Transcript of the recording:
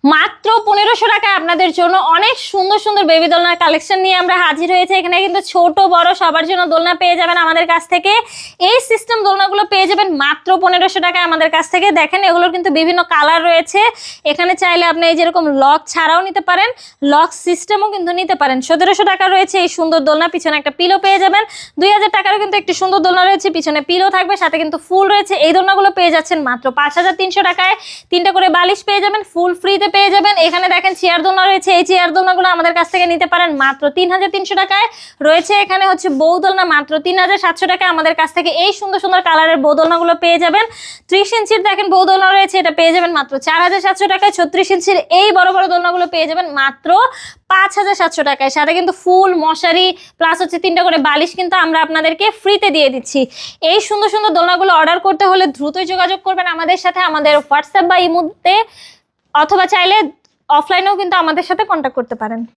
মাত্র 1500 টাকায় আপনাদের জন্য অনেক সুন্দর সুন্দর বেবি দোলনার কালেকশন নিয়ে আমরা হাজির হয়েছে। এখানে কিন্তু ছোট বড় সবার জন্য দোলনা পেয়ে যাবেন আমাদের কাছ থেকে। এই সিস্টেম দোলনাগুলো পেয়ে যাবেন মাত্র 1500 টাকায় আমাদের কাছ থেকে। দেখেন এগুলোর কিন্তু বিভিন্ন কালার রয়েছে। এখানে চাইলে আপনি এই যেরকম লক ছাড়াও নিতে পারেন, লক সিস্টেমও কিন্তু নিতে পারেন। 1700 টাকা রয়েছে এই সুন্দর দোলনা, পিছনে একটা পিলো পেয়ে যাবেন। 2000 টাকারও কিন্তু একটি সুন্দর দোলনা রয়েছে, পিছনে পিলো থাকবে, সাথে কিন্তু ফুল রয়েছে। এই দোলনাগুলো পেয়ে যাচ্ছেন মাত্র 5300 টাকায়। 3টা করে বালিশ পেয়ে যাবেন, ফুল ফ্রিতে পেয়ে যাবেন। এখানে দেখেন চেয়ার দোলনা রয়েছে, এই চেয়ার দোলনাগুলো আমাদের কাছ থেকে নিতে পারেন মাত্র 3300 টাকায়। রয়েছে এখানে হচ্ছে বউ দোলনা মাত্র 3700 টাকায় আমাদের কাছ থেকে। এই সুন্দর সুন্দর কালারের বউ দোলনাগুলো পেয়ে যাবেন। 30 ইঞ্চির দেখেন বউ দোলনা রয়েছে, এটা পেয়ে যাবেন মাত্র 4700 টাকায়। 36 ইঞ্চির এই বড় বড় দোলনাগুলো পেয়ে যাবেন মাত্র 5700 টাকায়। সাথে কিন্তু ফুল মশারি প্লাস হচ্ছে 3টা করে বালিশ কিন্তু আমরা আপনাদেরকে ফ্রিতে দিয়ে দিচ্ছি। এই সুন্দর সুন্দর দোলনাগুলো অর্ডার করতে হলে দ্রুতই যোগাযোগ করবেন আমাদের সাথে, আমাদের হোয়াটসঅ্যাপ বা ইমোতে, অথবা চাইলে অফলাইনেও কিন্তু আমাদের সাথে কন্ট্যাক্ট করতে পারেন।